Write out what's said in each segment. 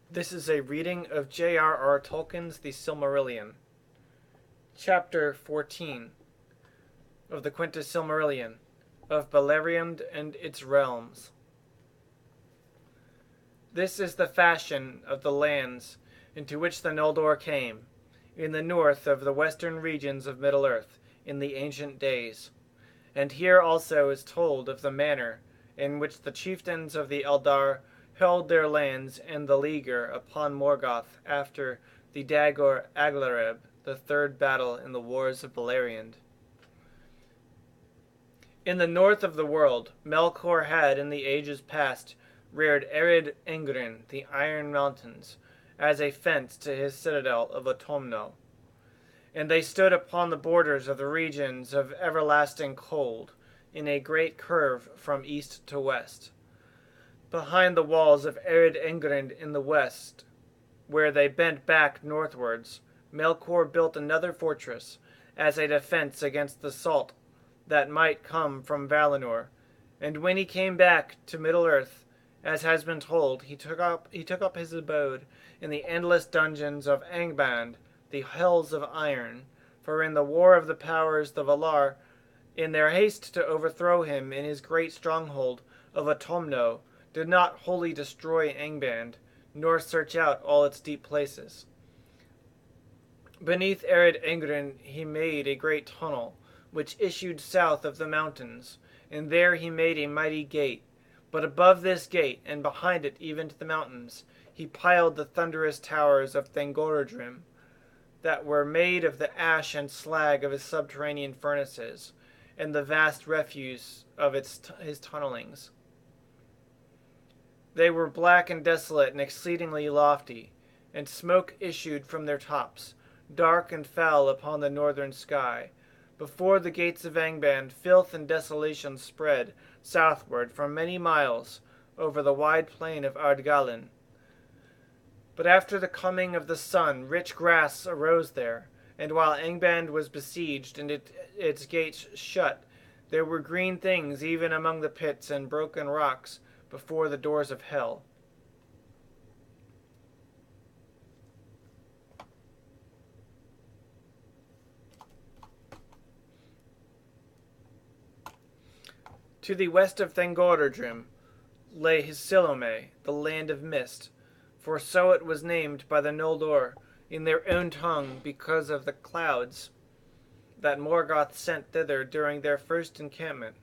This is a reading of J.R.R. Tolkien's The Silmarillion, Chapter 14 of the Quintus Silmarillion, of Beleriand and its Realms. This is the fashion of the lands into which the Noldor came, in the north of the western regions of Middle-earth, in the ancient days. And here also is told of the manner in which the chieftains of the Eldar held their lands and the leaguer upon Morgoth after the Dagor Aglareb, the third battle in the wars of Beleriand. In the north of the world, Melkor had in the ages past reared Ered Engrin, the Iron Mountains, as a fence to his citadel of Autumno. And they stood upon the borders of the regions of everlasting cold, in a great curve from east to west. Behind the walls of Ered Engrin in the west, where they bent back northwards, Melkor built another fortress, as a defense against the salt that might come from Valinor. And when he came back to Middle-earth, as has been told, he took up his abode in the endless dungeons of Angband, the Hells of Iron, for in the war of the powers the Valar, in their haste to overthrow him in his great stronghold of Autumno, did not wholly destroy Angband, nor search out all its deep places. Beneath Ered Engrin he made a great tunnel, which issued south of the mountains, and there he made a mighty gate. But above this gate, and behind it even to the mountains, he piled the thunderous towers of Thangorodrim, that were made of the ash and slag of his subterranean furnaces, and the vast refuse of his tunnelings. They were black and desolate and exceedingly lofty, and smoke issued from their tops, dark and foul upon the northern sky. Before the gates of Angband, filth and desolation spread southward for many miles over the wide plain of Ardgallen. But after the coming of the sun, rich grass arose there, and while Angband was besieged and its gates shut, there were green things even among the pits and broken rocks before the doors of hell. To the west of Thangorodrim lay Silome, the land of mist, for so it was named by the Noldor in their own tongue because of the clouds that Morgoth sent thither during their first encampment.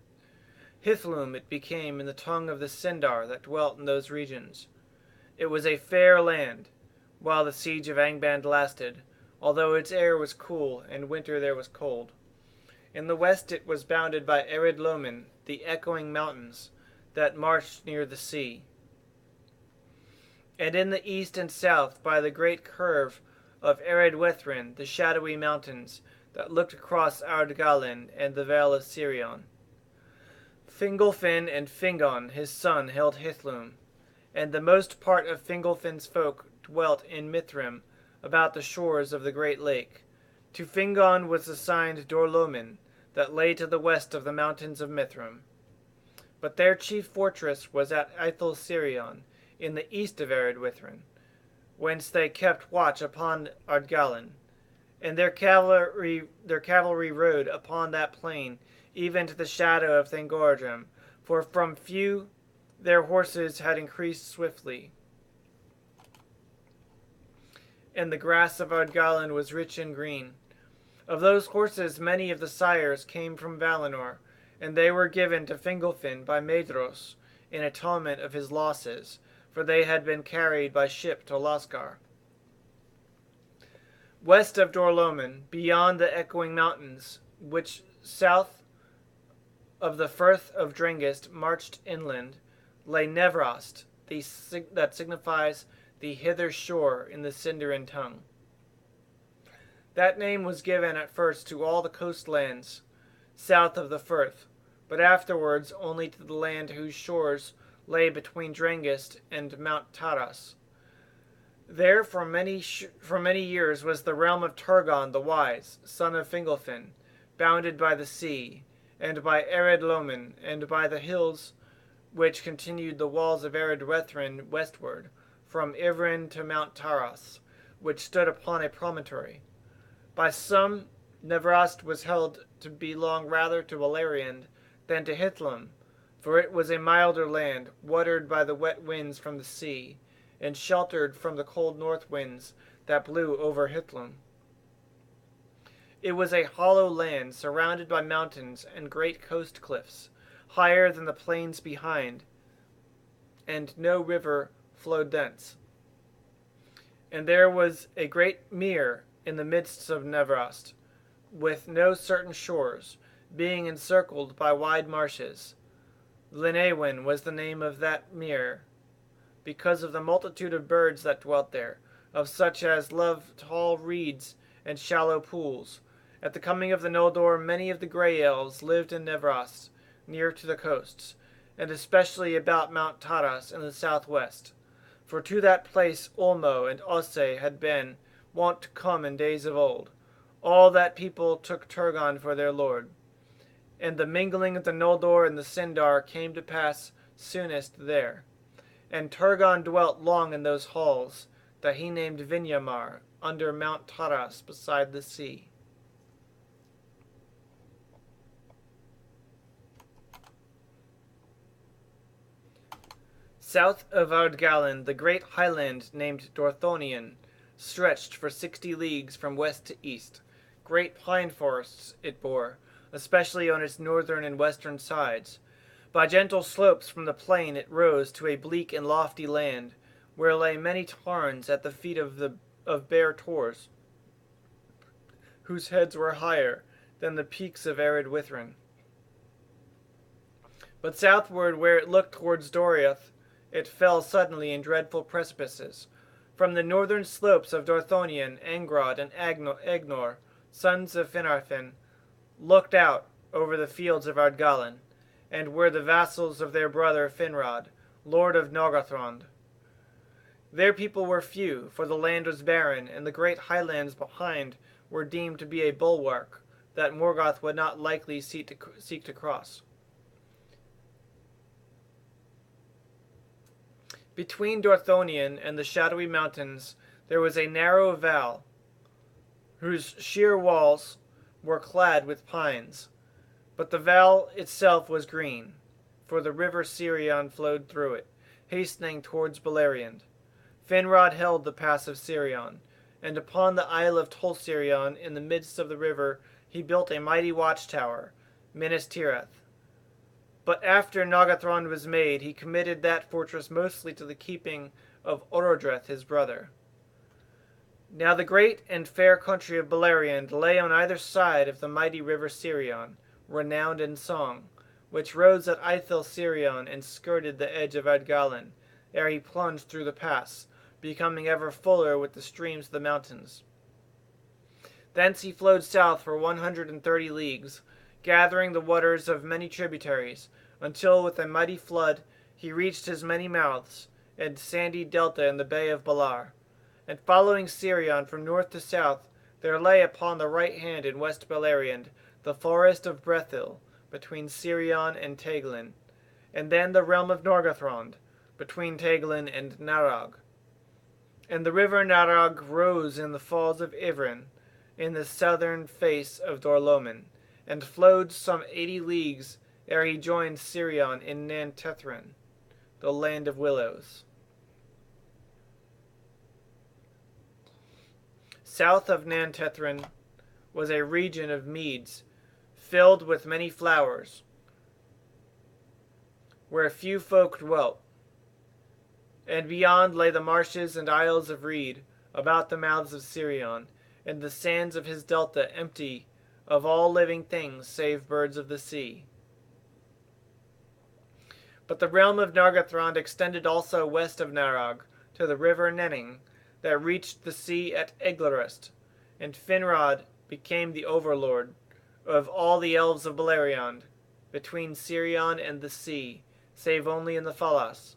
Hithlum it became in the tongue of the Sindar that dwelt in those regions. It was a fair land, while the siege of Angband lasted, although its air was cool, and winter there was cold. In the west it was bounded by Ered Lomin, the echoing mountains, that marched near the sea. And in the east and south by the great curve of Ered Wethrin, the shadowy mountains, that looked across Ardgallen and the Vale of Sirion. Fingolfin and Fingon his son held Hithlum, and the most part of Fingolfin's folk dwelt in Mithrim, about the shores of the great lake. To Fingon was assigned Dorlomin, that lay to the west of the mountains of Mithrim. But their chief fortress was at Ithel Sirion, in the east of Ered Withrin, whence they kept watch upon Ardgallen, and their cavalry rode upon that plain, even to the shadow of Thangorodrim, for from few their horses had increased swiftly. And the grass of Ardgallen was rich and green. Of those horses many of the sires came from Valinor, and they were given to Fingolfin by Maedhros in atonement of his losses, for they had been carried by ship to Loskar. West of Dorlomin, beyond the echoing mountains, which south of the Firth of Drengist marched inland, lay Nevrost, that signifies the hither shore in the Sindarin tongue. That name was given at first to all the coastlands south of the Firth, but afterwards only to the land whose shores lay between Drengist and Mount Taras. There for many years was the realm of Turgon the Wise, son of Fingolfin, bounded by the sea, and by Ered Lomin, and by the hills which continued the walls of Ered Wethrin westward, from Ivrin to Mount Taras, which stood upon a promontory. By some, Nevrast was held to belong rather to Beleriand than to Hithlum, for it was a milder land, watered by the wet winds from the sea, and sheltered from the cold north winds that blew over Hithlum. It was a hollow land surrounded by mountains and great coast cliffs, higher than the plains behind, and no river flowed thence. And there was a great mere in the midst of Nevrast, with no certain shores, being encircled by wide marshes. Linewin was the name of that mere, because of the multitude of birds that dwelt there, of such as love tall reeds and shallow pools. At the coming of the Noldor, many of the grey elves lived in Nevrast, near to the coasts, and especially about Mount Taras in the southwest. For to that place Ulmo and Osse had been wont to come in days of old. All that people took Turgon for their lord. And the mingling of the Noldor and the Sindar came to pass soonest there. And Turgon dwelt long in those halls, that he named Vinyamar, under Mount Taras beside the sea. South of Ardgallen, the great highland named Dorthonion stretched for 60 leagues from west to east. Great pine forests it bore, especially on its northern and western sides. By gentle slopes from the plain it rose to a bleak and lofty land, where lay many tarns at the feet of bare tors, whose heads were higher than the peaks of arid Withrin. But southward, where it looked towards Doriath, it fell suddenly in dreadful precipices. From the northern slopes of Dorthonion, Angrod and Agnor, sons of Finarfin, looked out over the fields of Ardgallen, and were the vassals of their brother Finrod, lord of Nargothrond. Their people were few, for the land was barren, and the great highlands behind were deemed to be a bulwark that Morgoth would not likely seek to cross. Between Dorthonion and the shadowy mountains there was a narrow vale, whose sheer walls were clad with pines. But the vale itself was green, for the river Sirion flowed through it, hastening towards Beleriand. Finrod held the pass of Sirion, and upon the isle of Tolsirion in the midst of the river he built a mighty watchtower, Minas Tirith. But after Nargothrond was made, he committed that fortress mostly to the keeping of Orodreth his brother. Now the great and fair country of Beleriand lay on either side of the mighty river Sirion, renowned in song, which rose at Ithel Sirion and skirted the edge of Ardgallen, ere he plunged through the pass, becoming ever fuller with the streams of the mountains. Thence he flowed south for 130 leagues, gathering the waters of many tributaries, until with a mighty flood he reached his many mouths, and sandy delta in the bay of Balar. And following Sirion from north to south, there lay upon the right hand in West Beleriand the forest of Brethil, between Sirion and Teglin, and then the realm of Nargothrond, between Teglin and Narog. And the river Narog rose in the falls of Ivrin, in the southern face of Dorlomin, and flowed some 80 leagues ere he joined Sirion in Nantethrin, the land of willows. South of Nantethrin was a region of meads, filled with many flowers, where few folk dwelt. And beyond lay the marshes and isles of reed about the mouths of Sirion, and the sands of his delta empty of all living things save birds of the sea. But the realm of Nargothrond extended also west of Narog to the river Nenning, that reached the sea at Eglarist, and Finrod became the overlord of all the elves of Beleriand, between Sirion and the sea, save only in the Falas.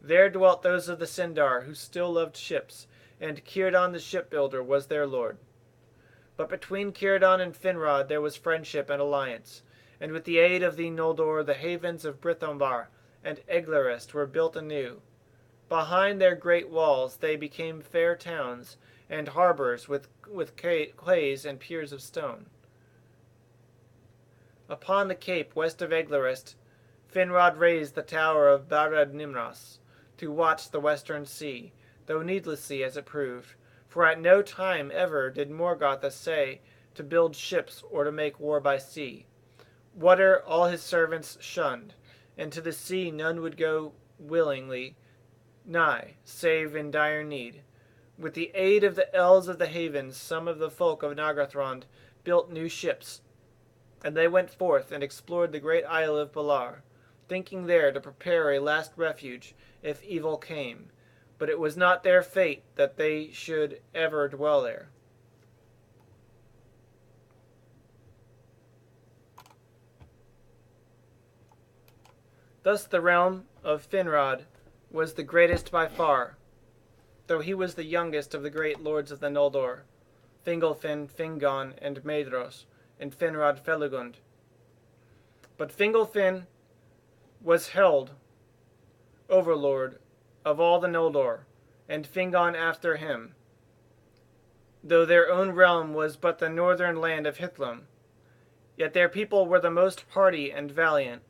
There dwelt those of the Sindar who still loved ships, and Círdan the shipbuilder was their lord. But between Círdan and Finrod there was friendship and alliance, and with the aid of the Noldor the havens of Brithombar and Eglarist were built anew, Behind their great walls they became fair towns, and harbors with quays and piers of stone. Upon the cape west of Eglarist, Finrod raised the tower of Barad Nimros to watch the western sea, though needlessly as it proved, for at no time ever did Morgoth essay to build ships or to make war by sea. Water all his servants shunned, and to the sea none would go willingly nigh, save in dire need. With the aid of the elves of the havens, some of the folk of Nargothrond built new ships, and they went forth and explored the great isle of Belar, thinking there to prepare a last refuge if evil came. But it was not their fate that they should ever dwell there. Thus the realm of Finrod was the greatest by far, though he was the youngest of the great lords of the Noldor, Fingolfin, Fingon, and Maedhros, and Finrod Felugund. But Fingolfin was held overlord of all the Noldor, and Fingon after him, though their own realm was but the northern land of Hithlum. Yet their people were the most hardy and valiant,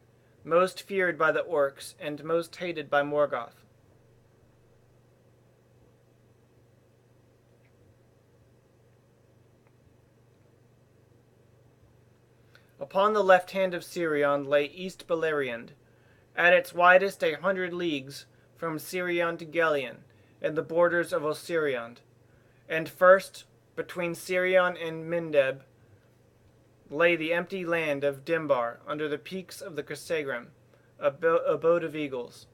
most feared by the orcs, and most hated by Morgoth. Upon the left hand of Sirion lay East Beleriand, at its widest 100 leagues from Sirion to Gelion, and the borders of Osiriond. And first, between Sirion and Mindeb, lay the empty land of Dimbar under the peaks of the Cressegram, abode of eagles.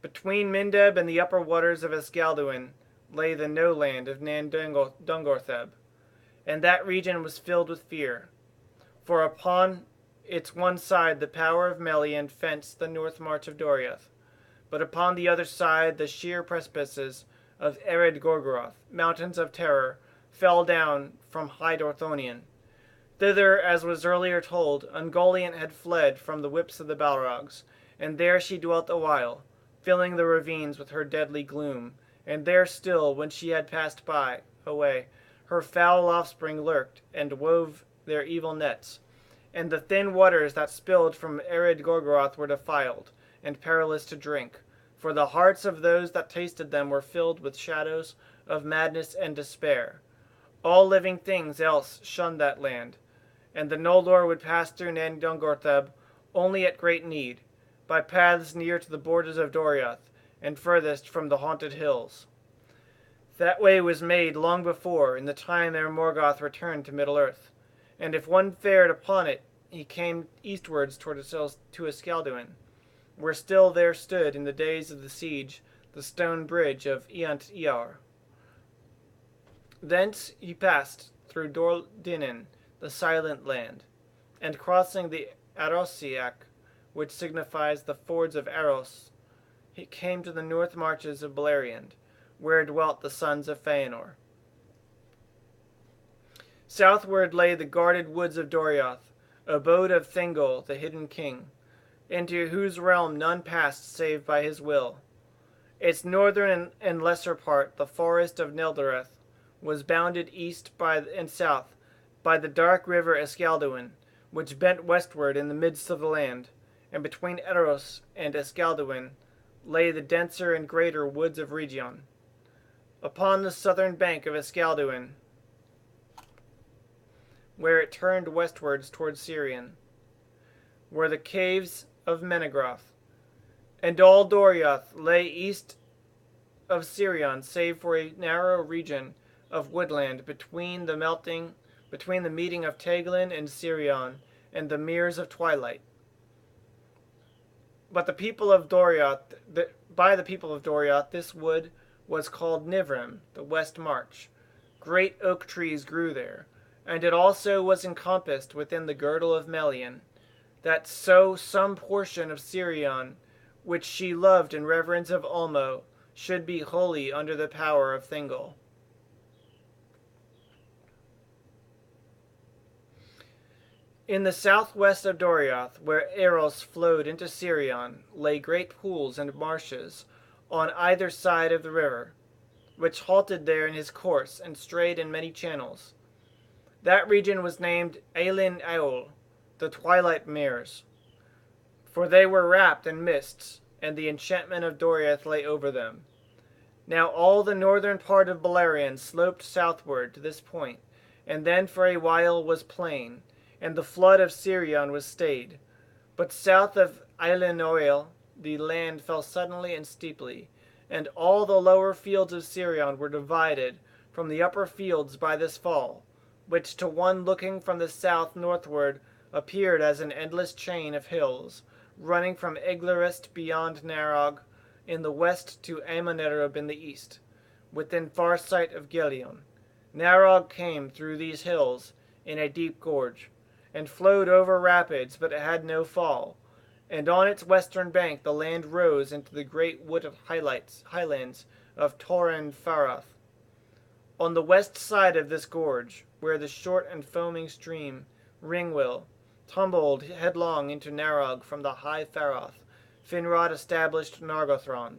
Between Mindeb and the upper waters of Escalduin lay the no-land of Nan Dungortheb, and that region was filled with fear. For upon its one side the power of Melian fenced the north march of Doriath, but upon the other side the sheer precipices of Ered Gorgoroth, mountains of terror, fell down from high Dorthonion. Thither, as was earlier told, Ungoliant had fled from the whips of the Balrogs, and there she dwelt awhile, filling the ravines with her deadly gloom, and there still, when she had passed away, her foul offspring lurked, and wove their evil nets, and the thin waters that spilled from Ered Gorgoroth were defiled, and perilous to drink, for the hearts of those that tasted them were filled with shadows of madness and despair. All living things else shunned that land, and the Noldor would pass through Nan Dungortheb only at great need, by paths near to the borders of Doriath, and furthest from the haunted hills. That way was made long before, in the time ere Morgoth returned to Middle-earth, and if one fared upon it, he came eastwards to Escalduin, where still there stood in the days of the siege the stone bridge of Eont Iar. Thence he passed through Dor Dinin, the silent land, and crossing the Arosiak, which signifies the fords of Aros, he came to the north marches of Beleriand, where dwelt the sons of Feanor. Southward lay the guarded woods of Doriath, abode of Thingol, the hidden king, into whose realm none passed save by his will. Its northern and lesser part, the forest of Neldoreth, was bounded east and south by the dark river Escalduin, which bent westward in the midst of the land, and between Eros and Escalduin lay the denser and greater woods of Region. Upon the southern bank of Escalduin, where it turned westwards toward Sirion, were the caves of Menegroth, and all Doriath lay east of Sirion, save for a narrow region of woodland between the meeting of Teglin and Sirion and the Meres of Twilight. But by the people of Doriath, this wood was called Nivrim, the West March. Great oak trees grew there, and it also was encompassed within the girdle of Melian, that so some portion of Sirion, which she loved in reverence of Ulmo, should be wholly under the power of Thingol. In the southwest of Doriath, where Eros flowed into Sirion, lay great pools and marshes, on either side of the river, which halted there in his course and strayed in many channels. That region was named Eilin Eol, the twilight mares, for they were wrapped in mists, and the enchantment of Doriath lay over them. Now all the northern part of Beleriand sloped southward to this point, and then for a while was plain, and the flood of Sirion was stayed. But south of Eilin Eol the land fell suddenly and steeply, and all the lower fields of Sirion were divided from the upper fields by this fall, which to one looking from the south northward appeared as an endless chain of hills, running from Eglarist beyond Narog in the west to Amonerib in the east, within far sight of Gelion. Narog came through these hills in a deep gorge, and flowed over rapids, but it had no fall, and on its western bank the land rose into the great wooded highlands of Torren Farath. On the west side of this gorge, where the short and foaming stream, Ringwill, tumbled headlong into Narog from the high Farath, Finrod established Nargothrond.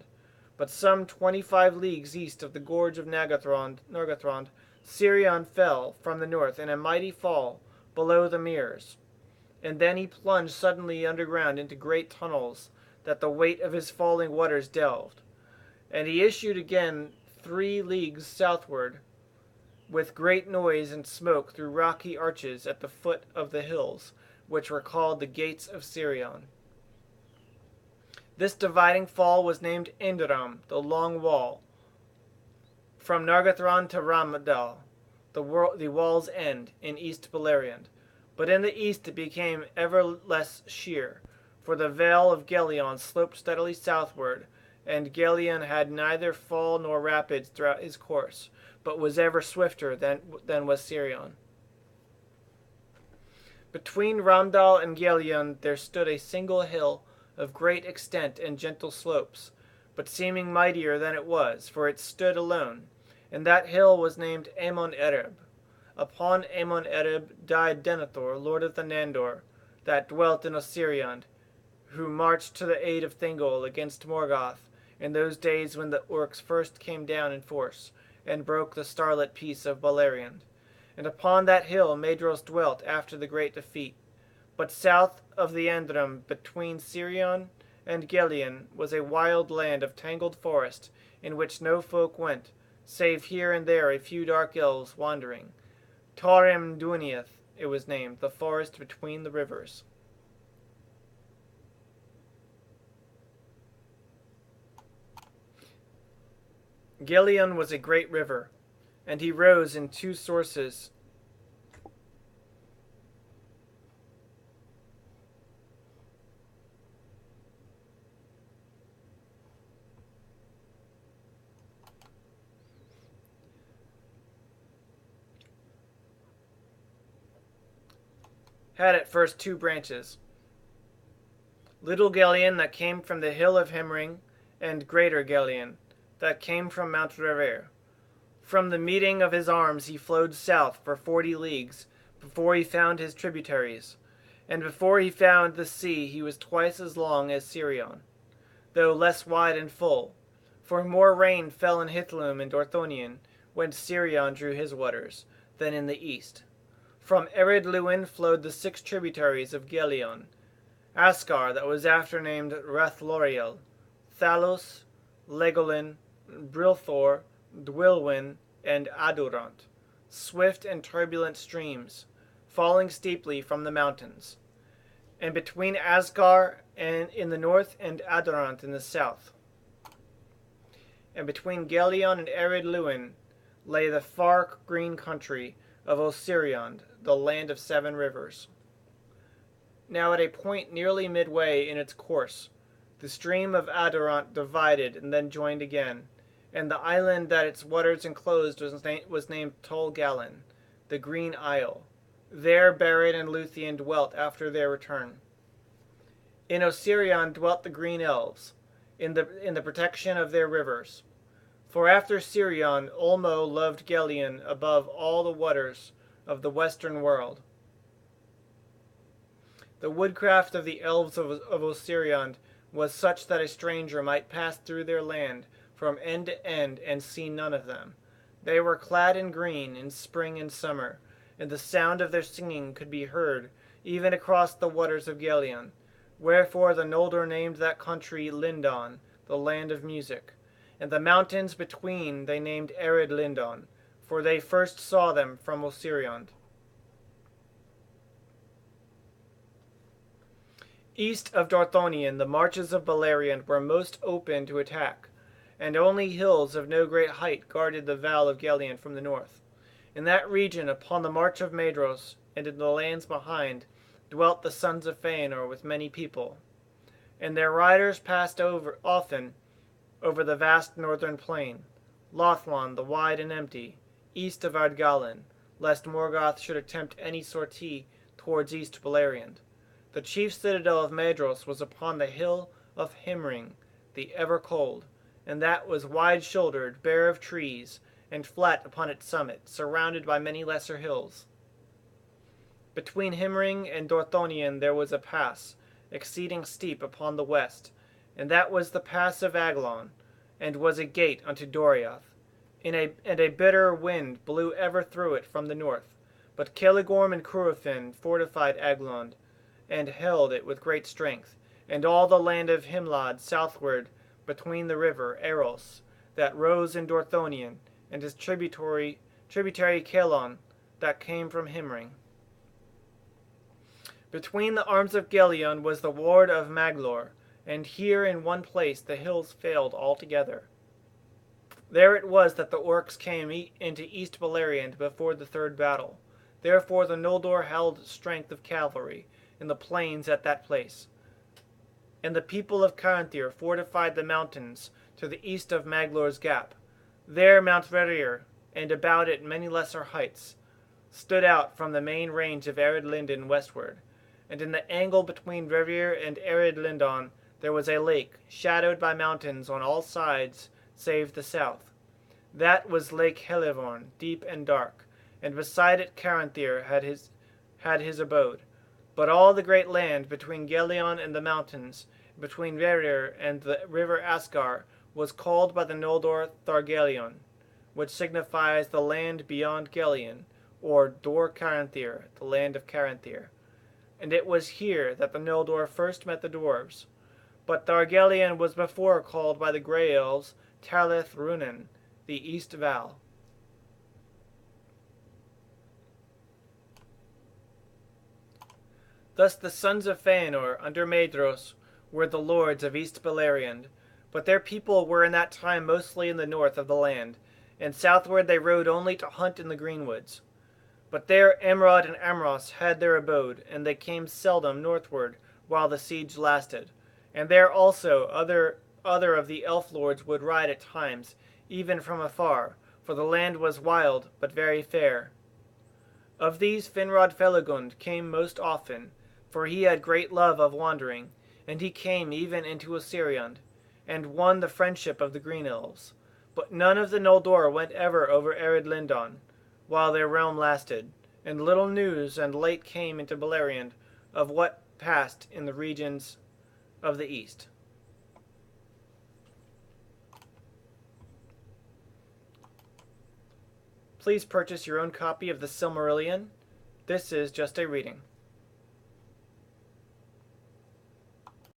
But some 25 leagues east of the gorge of Nargothrond, Sirion fell from the north in a mighty fall below the meres, and then he plunged suddenly underground into great tunnels that the weight of his falling waters delved. And he issued again 3 leagues southward, with great noise and smoke through rocky arches at the foot of the hills, which were called the Gates of Sirion. This dividing fall was named Indram, the Long Wall, from Nargothrond to Ramdal, the wall's end, in East Beleriand. But in the east it became ever less sheer, for the vale of Gelion sloped steadily southward, and Gelion had neither fall nor rapids throughout his course, but was ever swifter than was Sirion. Between Ramdal and Gelion there stood a single hill of great extent and gentle slopes, but seeming mightier than it was, for it stood alone, and that hill was named Amon Ereb. Upon Amon Ereb died Denethor, lord of the Nandor, that dwelt in Osiriand, who marched to the aid of Thingol against Morgoth in those days when the orcs first came down in force, and broke the starlit peace of Beleriand. And upon that hill Maedhros dwelt after the great defeat. But south of the Andram, between Sirion and Gelion, was a wild land of tangled forest, in which no folk went, save here and there a few dark elves wandering. Tarim Duniath it was named, the forest between the rivers. Gelion was a great river, and he rose in 2 sources. Had at first 2 branches. Little Gelion that came from the hill of Hemring, and Greater Gelion that came from Mount Rever. From the meeting of his arms he flowed south for 40 leagues before he found his tributaries, and before he found the sea he was twice as long as Sirion, though less wide and full, for more rain fell in Hithlum and Dorthonion when Sirion drew his waters, than in the east. From Ered Luin flowed the 6 tributaries of Gelion, Ascar that was after named Rathloriel, Thalos, Legolin, Brilthor, Dwylwin, and Adurant, swift and turbulent streams, falling steeply from the mountains, and between Asgar and in the north and Adurant in the south. And between Gelion and Ered Luin lay the far green country of Osiriand, the land of 7 rivers. Now at a point nearly midway in its course, the stream of Adurant divided and then joined again, and the island that its waters enclosed was named Tol Gallen, the Green Isle. There Beren and Luthien dwelt after their return. In Osirion dwelt the Green Elves, in the protection of their rivers. For after Sirion, Ulmo loved Gelion above all the waters of the western world. The woodcraft of the elves of Osirion was such that a stranger might pass through their land from end to end and see none of them. They were clad in green in spring and summer, and the sound of their singing could be heard even across the waters of Gelion. Wherefore the Noldor named that country Lindon, the land of music, and the mountains between they named Ered Lindon, for they first saw them from Osiriond. East of Dorthonion the marches of Beleriand were most open to attack, and only hills of no great height guarded the Val of Gelion from the north. In that region, upon the march of Maedhros, and in the lands behind, dwelt the sons of Feanor with many people, and their riders passed often over the vast northern plain, Lothlon the wide and empty, east of Ardgallen, lest Morgoth should attempt any sortie towards East Beleriand. The chief citadel of Maedhros was upon the hill of Himring, the ever-cold, and that was wide-shouldered, bare of trees, and flat upon its summit, surrounded by many lesser hills. Between Himring and Dorthonion there was a pass, exceeding steep upon the west, and that was the pass of Aglon, and was a gate unto Doriath. And a bitter wind blew ever through it from the north, but Celigorm and Curufin fortified Aglon, and held it with great strength, and all the land of Himlad southward between the river Eros, that rose in Dorthonion, and his tributary Celon, that came from Himring. Between the arms of Gelion was the ward of Maglor, and here in one place the hills failed altogether. There it was that the orcs came into East Beleriand before the third battle. Therefore the Noldor held strength of cavalry in the plains at that place. And the people of Caranthir fortified the mountains to the east of Maglor's Gap. There Mount Verir, and about it many lesser heights, stood out from the main range of Ered Lindon westward, and in the angle between Verir and Ered Lindon there was a lake, shadowed by mountains on all sides save the south. That was Lake Helivorn, deep and dark, and beside it Caranthir had his abode. But all the great land between Gelion and the mountains, between Verir and the river Asgar, was called by the Noldor Thargelion, which signifies the land beyond Gelion, or Dor Caranthir, the land of Caranthir. And it was here that the Noldor first met the dwarves. But Thargelion was before called by the Grey Elves Talith Runen, the East Val. Thus the sons of Feanor, under Maedhros, were the lords of East Beleriand, but their people were in that time mostly in the north of the land, and southward they rode only to hunt in the greenwoods. But there Amrod and Amros had their abode, and they came seldom northward while the siege lasted. And there also other of the elf lords would ride at times, even from afar, for the land was wild but very fair. Of these Finrod Felagund came most often, for he had great love of wandering, and he came even into Osiriond, and won the friendship of the Green Elves. But none of the Noldor went ever over Ered Lindon, while their realm lasted, and little news and late came into Beleriand of what passed in the regions of the east. Please purchase your own copy of the Silmarillion. This is just a reading.